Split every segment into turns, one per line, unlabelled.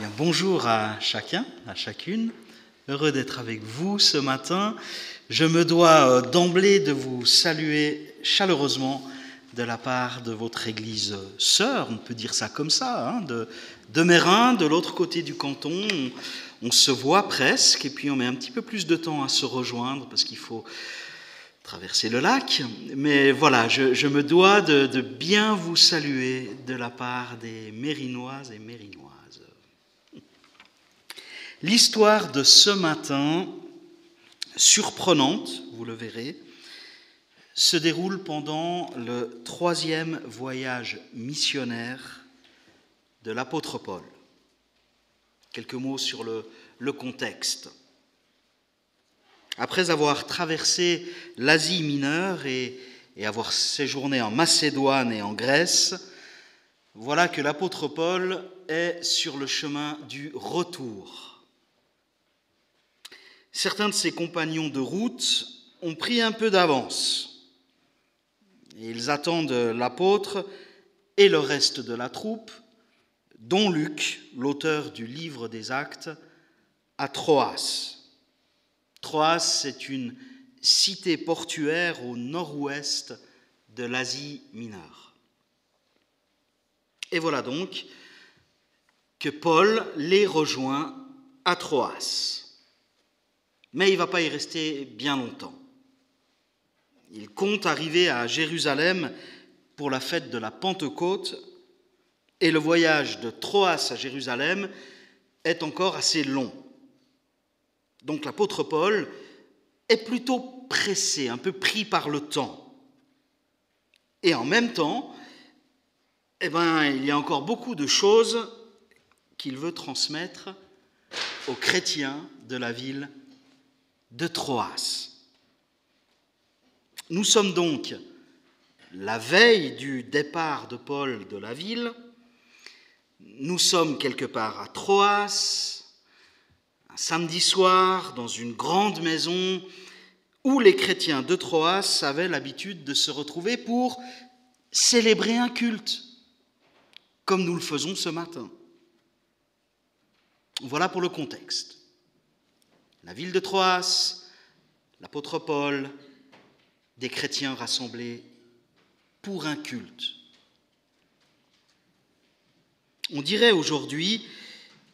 Bien, bonjour à chacun, à chacune. Heureux d'être avec vous ce matin. Je me dois d'emblée de vous saluer chaleureusement de la part de votre église sœur, on peut dire ça comme ça, de Meyrin, de l'autre côté du canton. On se voit presque et puis on met un petit peu plus de temps à se rejoindre parce qu'il faut traverser le lac. Mais voilà, je me dois de bien vous saluer de la part des Mérinoises et Mérinoises. L'histoire de ce matin, surprenante, vous le verrez, se déroule pendant le 3e voyage missionnaire de l'apôtre Paul. Quelques mots sur le contexte. Après avoir traversé l'Asie mineure et avoir séjourné en Macédoine et en Grèce, voilà que l'apôtre Paul est sur le chemin du retour. Certains de ses compagnons de route ont pris un peu d'avance. Ils attendent l'apôtre et le reste de la troupe, dont Luc, l'auteur du livre des Actes, à Troas. Troas, c'est une cité portuaire au nord-ouest de l'Asie mineure. Et voilà donc que Paul les rejoint à Troas. Mais il ne va pas y rester bien longtemps. Il compte arriver à Jérusalem pour la fête de la Pentecôte et le voyage de Troas à Jérusalem est encore assez long. Donc l'apôtre Paul est plutôt pressé, un peu pris par le temps. Et en même temps, il y a encore beaucoup de choses qu'il veut transmettre aux chrétiens de la ville de Troas. Nous sommes donc la veille du départ de Paul de la ville. Nous sommes quelque part à Troas, un samedi soir, dans une grande maison où les chrétiens de Troas avaient l'habitude de se retrouver pour célébrer un culte, comme nous le faisons ce matin. Voilà pour le contexte. La ville de Troas, l'apôtre Paul, des chrétiens rassemblés pour un culte. On dirait aujourd'hui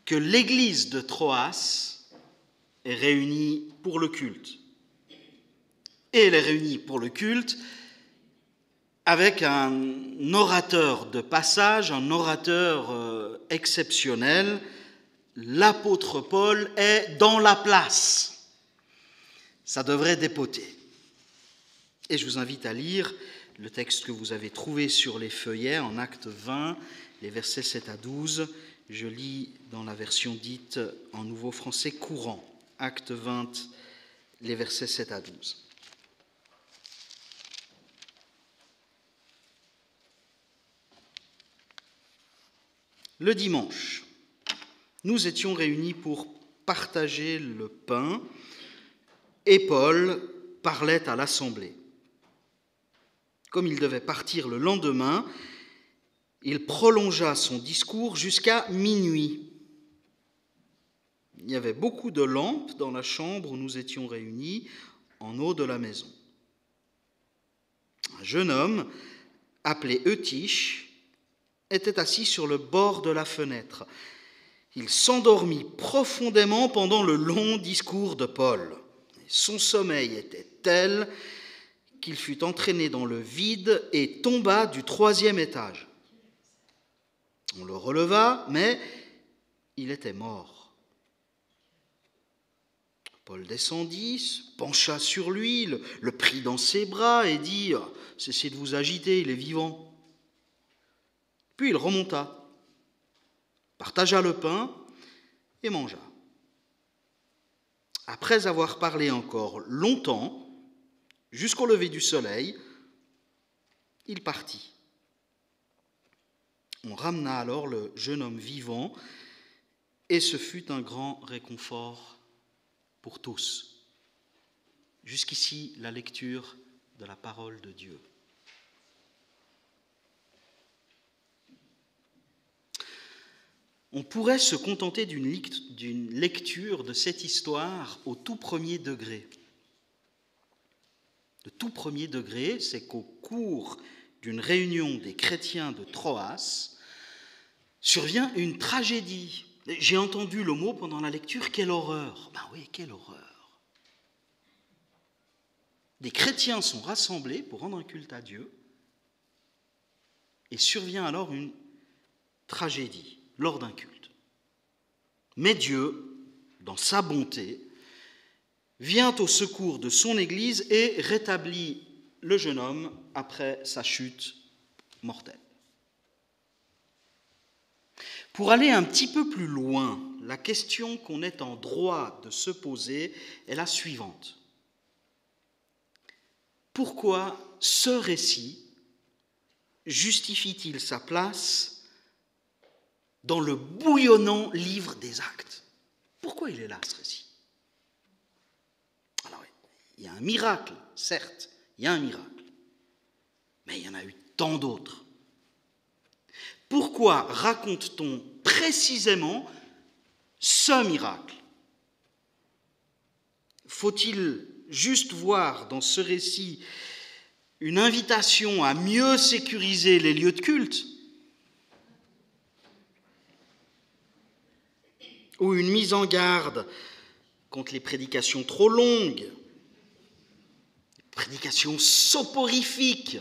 que l'église de Troas est réunie pour le culte. Et elle est réunie pour le culte avec un orateur de passage, un orateur exceptionnel. L'apôtre Paul est dans la place. Ça devrait dépoter. Et je vous invite à lire le texte que vous avez trouvé sur les feuillets en Acte 20, les versets 7 à 12. Je lis dans la version dite en nouveau français courant. Acte 20, les versets 7 à 12. Le dimanche, nous étions réunis pour partager le pain et Paul parlait à l'assemblée. Comme il devait partir le lendemain, il prolongea son discours jusqu'à minuit. Il y avait beaucoup de lampes dans la chambre où nous étions réunis, en haut de la maison. Un jeune homme, appelé Eutyche, était assis sur le bord de la fenêtre. Il s'endormit profondément pendant le long discours de Paul. Son sommeil était tel qu'il fut entraîné dans le vide et tomba du 3e étage. On le releva, mais il était mort. Paul descendit, se pencha sur lui, le prit dans ses bras et dit « Cessez de vous agiter, il est vivant ». Puis il remonta, partagea le pain et mangea. Après avoir parlé encore longtemps, jusqu'au lever du soleil, il partit. On ramena alors le jeune homme vivant et ce fut un grand réconfort pour tous. Jusqu'ici, la lecture de la parole de Dieu. on pourrait se contenter d'une lecture de cette histoire au tout premier degré. Le tout premier degré, c'est qu'au cours d'une réunion des chrétiens de Troas, survient une tragédie. J'ai entendu le mot pendant la lecture, quelle horreur. Ben oui, quelle horreur. Des chrétiens sont rassemblés pour rendre un culte à Dieu, et survient alors une tragédie lors d'un culte. Mais Dieu, dans sa bonté, vient au secours de son Église et rétablit le jeune homme après sa chute mortelle. Pour aller un petit peu plus loin, la question qu'on est en droit de se poser est la suivante. Pourquoi ce récit justifie-t-il sa place dans le bouillonnant livre des Actes? Pourquoi il est là, ce récit? Alors, il y a un miracle, certes, il y a un miracle, mais il y en a eu tant d'autres. Pourquoi raconte-t-on précisément ce miracle? Faut-il juste voir dans ce récit une invitation à mieux sécuriser les lieux de culte? Ou une mise en garde contre les prédications trop longues, les prédications soporifiques,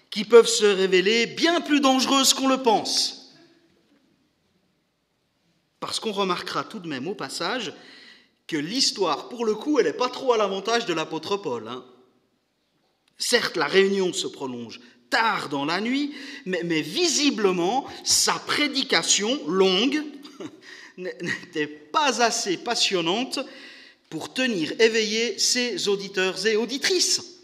qui peuvent se révéler bien plus dangereuses qu'on le pense? Parce qu'on remarquera tout de même au passage que l'histoire, pour le coup, elle n'est pas trop à l'avantage de l'apôtre Paul. Certes, la réunion se prolonge tard dans la nuit, mais visiblement, sa prédication longue n'était pas assez passionnante pour tenir éveillés ses auditeurs et auditrices.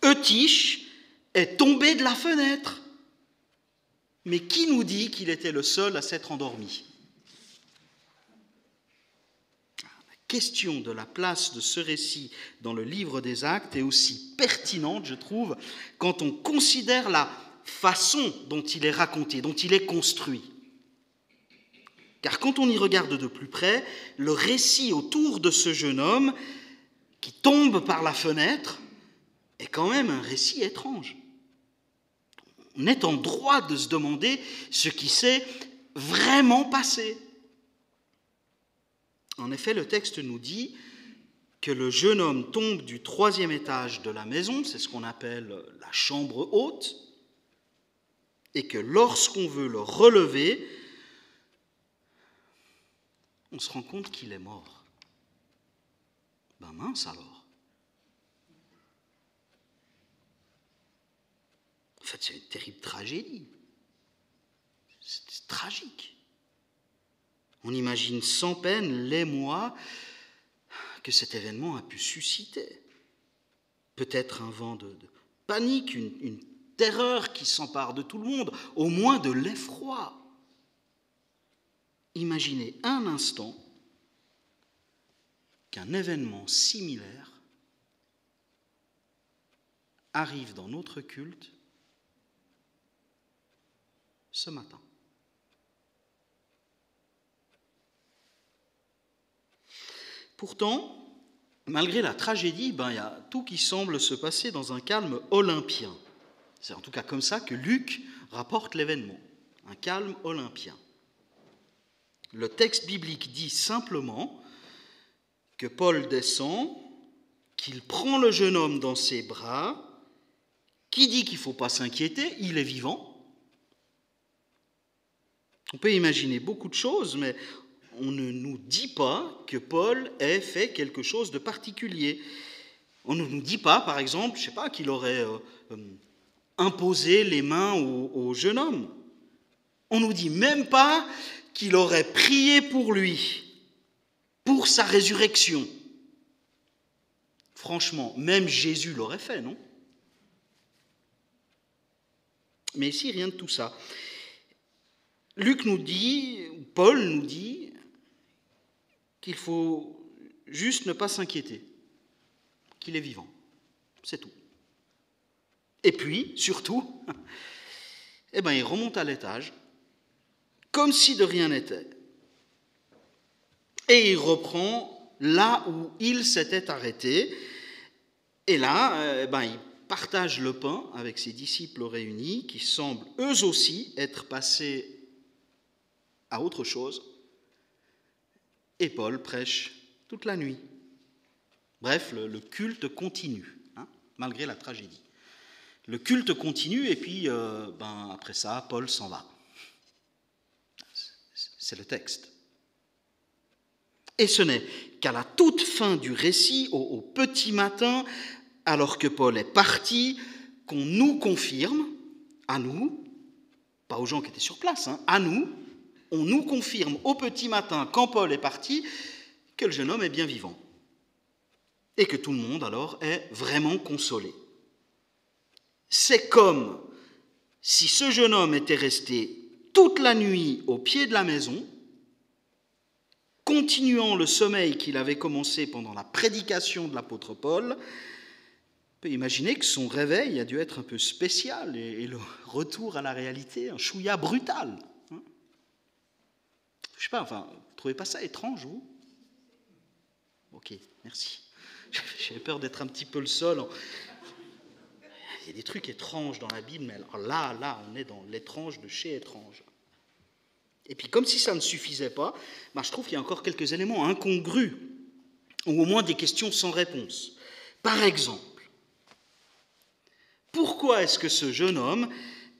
Eutyche est tombé de la fenêtre. Mais qui nous dit qu'il était le seul à s'être endormi? La question de la place de ce récit dans le livre des Actes est aussi pertinente, je trouve, quand on considère la façon dont il est raconté, dont il est construit. Car quand on y regarde de plus près, le récit autour de ce jeune homme qui tombe par la fenêtre est quand même un récit étrange. On est en droit de se demander ce qui s'est vraiment passé. En effet, le texte nous dit que le jeune homme tombe du 3e étage de la maison, c'est ce qu'on appelle la chambre haute, et que lorsqu'on veut le relever, on se rend compte qu'il est mort. Ben mince alors. En fait, c'est une terrible tragédie. C'est tragique. On imagine sans peine l'émoi que cet événement a pu susciter. Peut-être un vent de panique, une terreur qui s'empare de tout le monde, au moins de l'effroi. Imaginez un instant qu'un événement similaire arrive dans notre culte ce matin. Pourtant, malgré la tragédie, il y a tout qui semble se passer dans un calme olympien. C'est en tout cas comme ça que Luc rapporte l'événement, un calme olympien. Le texte biblique dit simplement que Paul descend, qu'il prend le jeune homme dans ses bras, qui dit qu'il ne faut pas s'inquiéter, il est vivant. On peut imaginer beaucoup de choses, mais on ne nous dit pas que Paul ait fait quelque chose de particulier. On ne nous dit pas, par exemple, qu'il aurait imposé les mains au jeune homme. On ne nous dit même pas qu'il aurait prié pour lui, pour sa résurrection. Franchement, même Jésus l'aurait fait, non? Mais ici, rien de tout ça. Luc nous dit, Paul nous dit, qu'il faut juste ne pas s'inquiéter, qu'il est vivant. C'est tout. Et puis, surtout, eh bien, il remonte à l'étage, comme si de rien n'était, et il reprend là où il s'était arrêté. Et là, il partage le pain avec ses disciples réunis, qui semblent eux aussi être passés à autre chose. Et Paul prêche toute la nuit. Bref, le culte continue, malgré la tragédie. Le culte continue et puis, après ça, Paul s'en va. C'est le texte. Et ce n'est qu'à la toute fin du récit, au petit matin, alors que Paul est parti, qu'on nous confirme, à nous, pas aux gens qui étaient sur place, à nous, on nous confirme au petit matin, quand Paul est parti, que le jeune homme est bien vivant. Et que tout le monde, alors, est vraiment consolé. C'est comme si ce jeune homme était resté toute la nuit au pied de la maison, continuant le sommeil qu'il avait commencé pendant la prédication de l'apôtre Paul. On peut imaginer que son réveil a dû être un peu spécial et le retour à la réalité, un chouïa brutal. Je ne sais pas, vous ne trouvez pas ça étrange, vous ? Ok, merci. J'avais peur d'être un petit peu le seul. Il y a des trucs étranges dans la Bible, mais alors là, on est dans l'étrange de chez étrange. Et puis, comme si ça ne suffisait pas, je trouve qu'il y a encore quelques éléments incongrus, ou au moins des questions sans réponse. Par exemple, pourquoi est-ce que ce jeune homme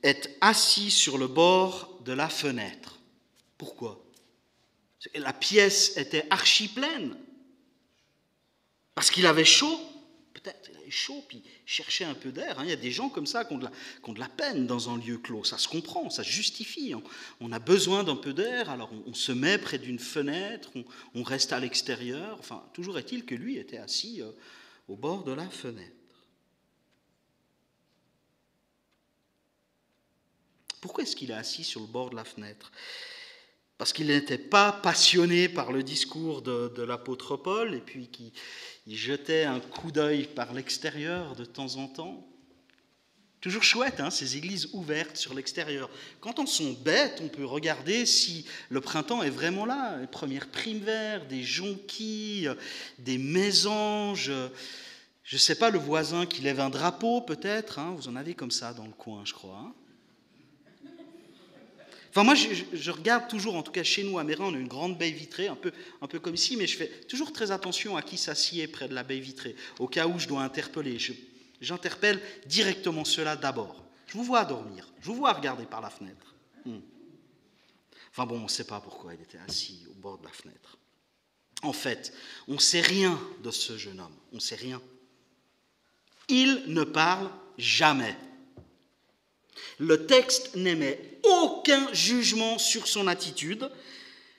est assis sur le bord de la fenêtre ? Pourquoi ? La pièce était archi pleine. Parce qu'il avait chaud, peut-être il avait chaud, puis il cherchait un peu d'air. Il y a des gens comme ça qui ont de la peine dans un lieu clos. Ça se comprend, ça se justifie. On a besoin d'un peu d'air, alors on se met près d'une fenêtre, on reste à l'extérieur. Toujours est-il que lui était assis au bord de la fenêtre. Pourquoi est-ce qu'il est assis sur le bord de la fenêtre ? Parce qu'il n'était pas passionné par le discours de l'apôtre Paul, et puis qu'il jetait un coup d'œil par l'extérieur de temps en temps. Toujours chouette, ces églises ouvertes sur l'extérieur. Quand on sont bêtes, on peut regarder si le printemps est vraiment là. Les premières primes vertes, des jonquilles, des mésanges. Je ne sais pas, le voisin qui lève un drapeau peut-être. Vous en avez comme ça dans le coin, je crois. Moi, je regarde toujours, en tout cas chez nous à Mérin, on a une grande baie vitrée, un peu comme ici, mais je fais toujours très attention à qui s'assied près de la baie vitrée, au cas où je dois interpeller. J'interpelle directement ceux-là d'abord. Je vous vois dormir, je vous vois regarder par la fenêtre. On ne sait pas pourquoi il était assis au bord de la fenêtre. En fait, on ne sait rien de ce jeune homme, on ne sait rien. Il ne parle jamais. Le texte n'émet aucun jugement sur son attitude.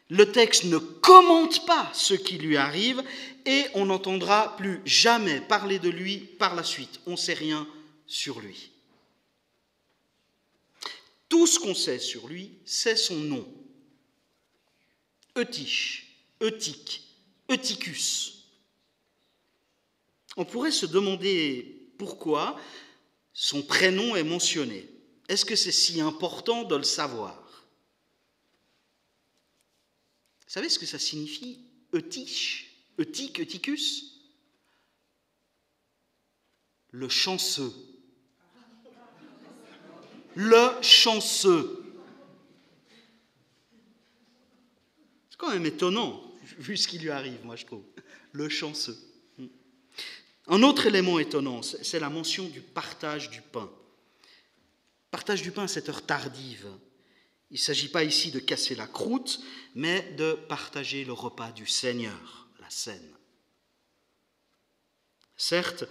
Le texte ne commente pas ce qui lui arrive et on n'entendra plus jamais parler de lui par la suite. On ne sait rien sur lui. Tout ce qu'on sait sur lui, c'est son nom. Eutyche, Eutyche, Eutychus. On pourrait se demander pourquoi son prénom est mentionné. Est-ce que c'est si important de le savoir ? Vous savez ce que ça signifie, Eutyche, Eutychus ? Le chanceux. Le chanceux. C'est quand même étonnant, vu ce qui lui arrive, moi je trouve. Le chanceux. Un autre élément étonnant, c'est la mention du partage du pain. Partage du pain à cette heure tardive. Il ne s'agit pas ici de casser la croûte, mais de partager le repas du Seigneur, la scène. Certes,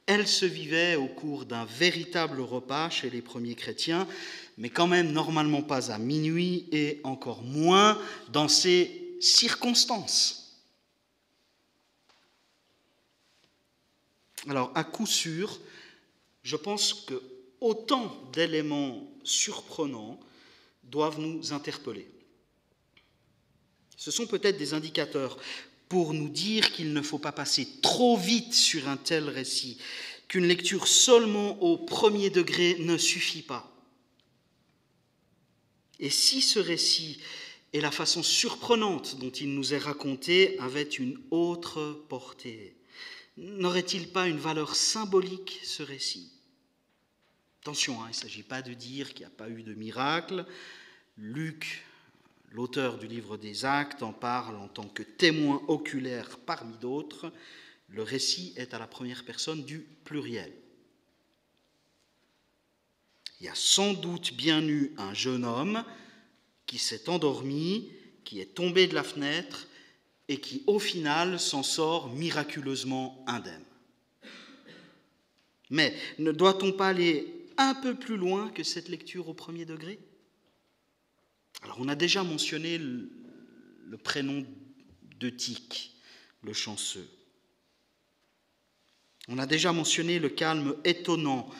elle se vivait au cours d'un véritable repas chez les premiers chrétiens, mais quand même normalement pas à minuit et encore moins dans ces circonstances. Alors, à coup sûr, je pense que autant d'éléments surprenants doivent nous interpeller. Ce sont peut-être des indicateurs pour nous dire qu'il ne faut pas passer trop vite sur un tel récit, qu'une lecture seulement au premier degré ne suffit pas. Et si ce récit et la façon surprenante dont il nous est raconté avaient une autre portée, n'aurait-il pas une valeur symbolique, ce récit ? Attention, il ne s'agit pas de dire qu'il n'y a pas eu de miracle. Luc, l'auteur du livre des Actes, en parle en tant que témoin oculaire parmi d'autres. Le récit est à la première personne du pluriel. Il y a sans doute bien eu un jeune homme qui s'est endormi, qui est tombé de la fenêtre et qui, au final, s'en sort miraculeusement indemne. Mais ne doit-on pas aller un peu plus loin que cette lecture au premier degré ? Alors, on a déjà mentionné le prénom d'Eutyche, le chanceux. On a déjà mentionné le calme étonnant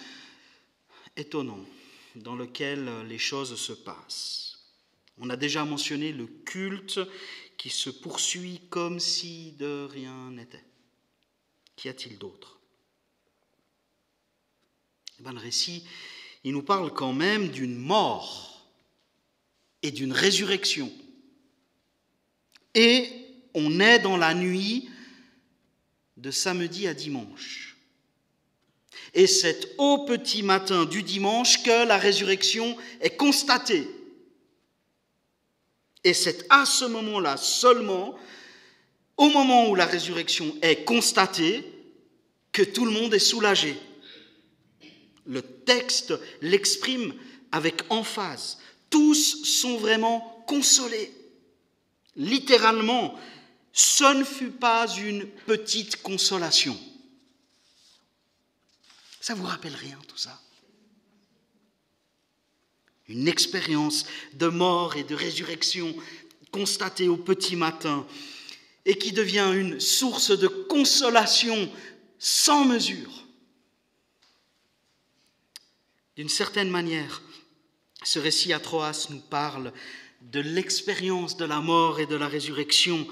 dans lequel les choses se passent. On a déjà mentionné le culte qui se poursuit comme si de rien n'était. Qu'y a-t-il d'autre ? Le récit, il nous parle quand même d'une mort et d'une résurrection. Et on est dans la nuit de samedi à dimanche. Et c'est au petit matin du dimanche que la résurrection est constatée. Et c'est à ce moment-là seulement, au moment où la résurrection est constatée, que tout le monde est soulagé. Le texte l'exprime avec emphase. Tous sont vraiment consolés. Littéralement, ce ne fut pas une petite consolation. Ça vous rappelle rien, tout ça ? Une expérience de mort et de résurrection constatée au petit matin et qui devient une source de consolation sans mesure. D'une certaine manière, ce récit à Troas nous parle de l'expérience de la mort et de la résurrection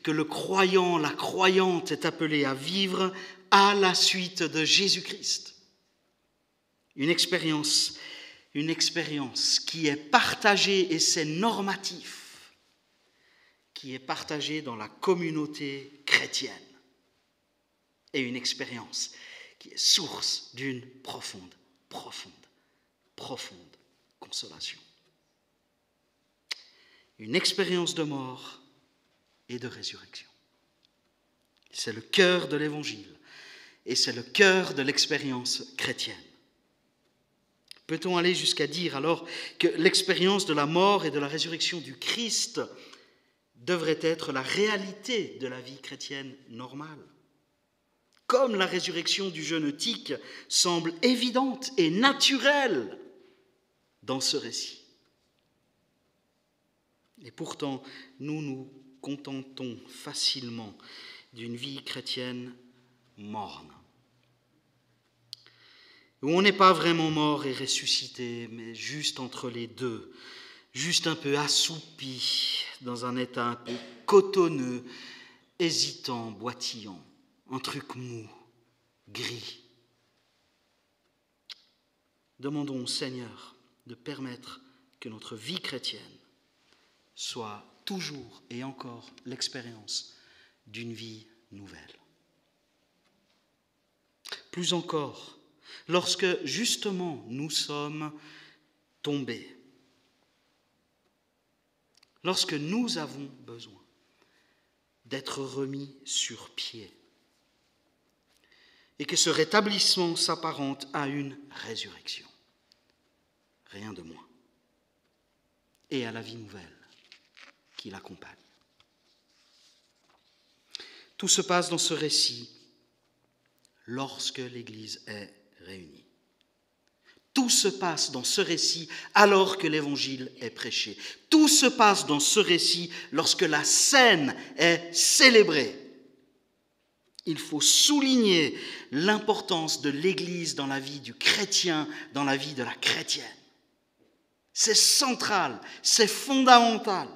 que le croyant, la croyante est appelé à vivre à la suite de Jésus-Christ. Une expérience qui est partagée, et c'est normatif, qui est partagée dans la communauté chrétienne. Et une expérience qui est source d'une profonde consolation. Une expérience de mort et de résurrection. C'est le cœur de l'Évangile et c'est le cœur de l'expérience chrétienne. Peut-on aller jusqu'à dire alors que l'expérience de la mort et de la résurrection du Christ devrait être la réalité de la vie chrétienne normale ? Comme la résurrection du jeune Eutyche semble évidente et naturelle dans ce récit. Et pourtant, nous nous contentons facilement d'une vie chrétienne morne, où on n'est pas vraiment mort et ressuscité, mais juste entre les deux, juste un peu assoupi, dans un état un peu cotonneux, hésitant, boitillant, un truc mou, gris. Demandons au Seigneur de permettre que notre vie chrétienne soit toujours et encore l'expérience d'une vie nouvelle. Plus encore, lorsque justement nous sommes tombés, lorsque nous avons besoin d'être remis sur pied et que ce rétablissement s'apparente à une résurrection, rien de moins, et à la vie nouvelle qui l'accompagne. Tout se passe dans ce récit lorsque l'Église est réunie. Tout se passe dans ce récit alors que l'Évangile est prêché. Tout se passe dans ce récit lorsque la scène est célébrée. Il faut souligner l'importance de l'Église dans la vie du chrétien, dans la vie de la chrétienne. C'est central, c'est fondamental.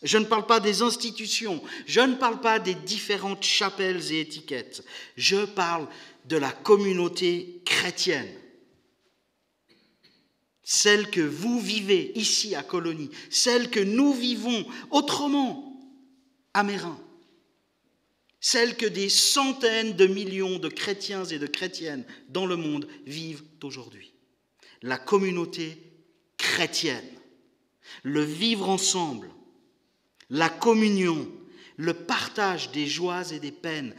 Je ne parle pas des institutions, je ne parle pas des différentes chapelles et étiquettes. Je parle de la communauté chrétienne. celle que vous vivez ici à Colonie, celle que nous vivons autrement à Meyrin, celle que des centaines de millions de chrétiens et de chrétiennes dans le monde vivent aujourd'hui. La communauté chrétienne, le vivre ensemble, la communion, le partage des joies et des peines,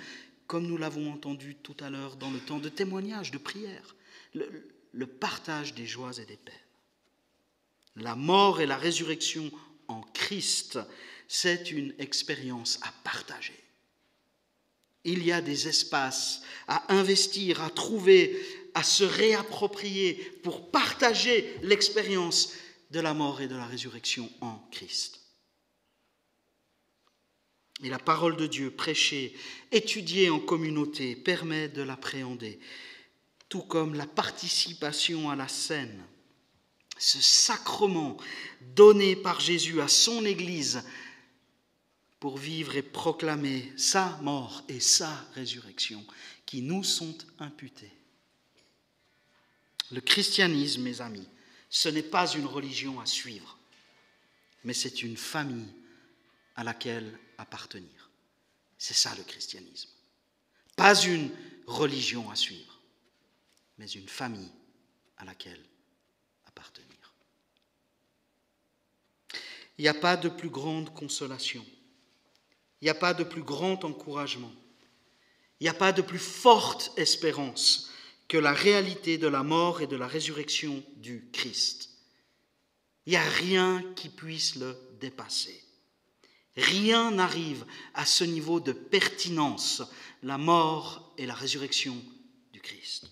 comme nous l'avons entendu tout à l'heure dans le temps de témoignage, de prière, le partage des joies et des peines. La mort et la résurrection en Christ, c'est une expérience à partager. Il y a des espaces à investir, à trouver, à se réapproprier pour partager l'expérience de la mort et de la résurrection en Christ. Et la parole de Dieu, prêchée, étudiée en communauté, permet de l'appréhender, tout comme la participation à la scène, ce sacrement donné par Jésus à son Église pour vivre et proclamer sa mort et sa résurrection qui nous sont imputées. Le christianisme, mes amis, ce n'est pas une religion à suivre, mais c'est une famille à laquelle appartenir. C'est ça le christianisme. Pas une religion à suivre, mais une famille à laquelle appartenir. Il n'y a pas de plus grande consolation. Il n'y a pas de plus grand encouragement. Il n'y a pas de plus forte espérance que la réalité de la mort et de la résurrection du Christ. Il n'y a rien qui puisse le dépasser. Rien n'arrive à ce niveau de pertinence, la mort et la résurrection du Christ.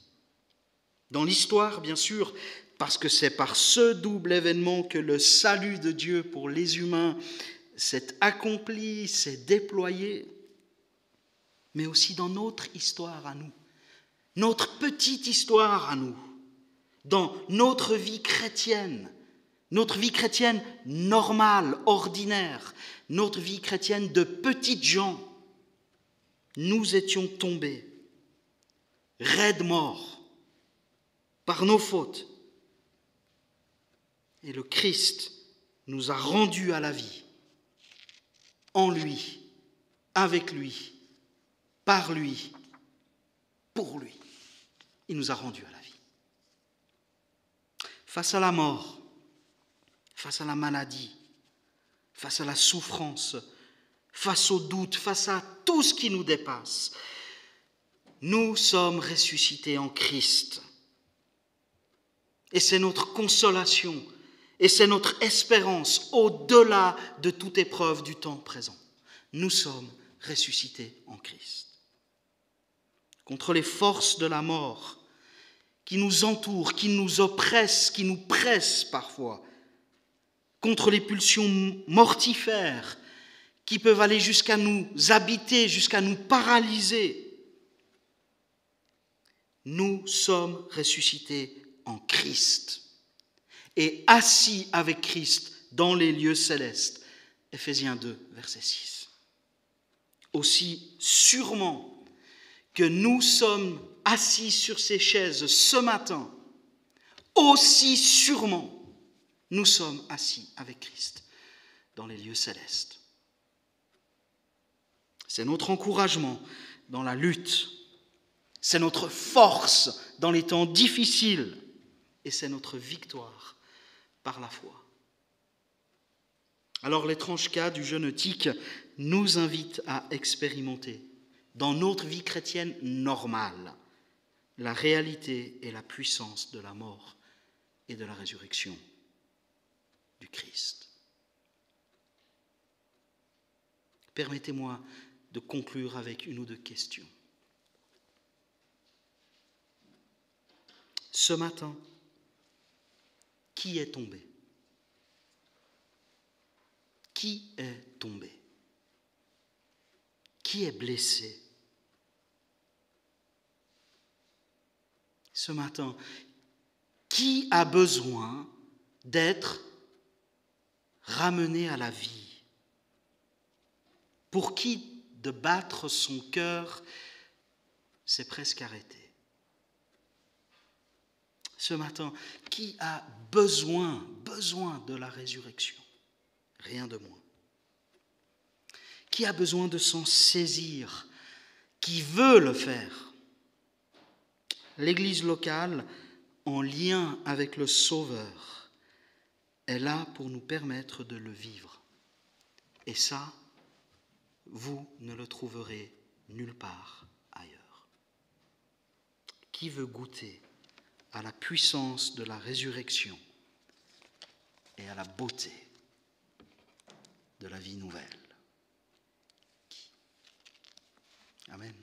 Dans l'histoire, bien sûr, parce que c'est par ce double événement que le salut de Dieu pour les humains s'est accompli, s'est déployé, mais aussi dans notre histoire à nous, notre petite histoire à nous, dans notre vie chrétienne normale, ordinaire, notre vie chrétienne de petites gens. Nous étions tombés, raides morts, par nos fautes. Et le Christ nous a rendus à la vie, en lui, avec lui, par lui, pour lui. Il nous a rendus à la vie. Face à la mort, face à la maladie, face à la souffrance, face au doute, face à tout ce qui nous dépasse, nous sommes ressuscités en Christ. Et c'est notre consolation, et c'est notre espérance au-delà de toute épreuve du temps présent. Nous sommes ressuscités en Christ. Contre les forces de la mort qui nous entourent, qui nous oppressent, qui nous pressent parfois, contre les pulsions mortifères qui peuvent aller jusqu'à nous habiter, jusqu'à nous paralyser, nous sommes ressuscités en Christ et assis avec Christ dans les lieux célestes. Éphésiens 2, verset 6. Aussi sûrement que nous sommes assis sur ces chaises ce matin, aussi sûrement nous sommes assis avec Christ dans les lieux célestes. C'est notre encouragement dans la lutte, c'est notre force dans les temps difficiles et c'est notre victoire par la foi. Alors l'étrange cas du jeune Eutyche nous invite à expérimenter dans notre vie chrétienne normale la réalité et la puissance de la mort et de la résurrection du Christ. Permettez-moi de conclure avec une ou deux questions. Ce matin, qui est tombé ? Qui est tombé ? Qui est blessé ? Ce matin, qui a besoin d'être ramené à la vie ? Pour qui de battre son cœur s'est presque arrêté ? ce matin, qui a besoin de la résurrection? Rien de moins. Qui a besoin de s'en saisir? Qui veut le faire? L'Église locale, en lien avec le Sauveur, est là pour nous permettre de le vivre. Et ça, vous ne le trouverez nulle part ailleurs. Qui veut goûter à la puissance de la résurrection et à la beauté de la vie nouvelle? Amen.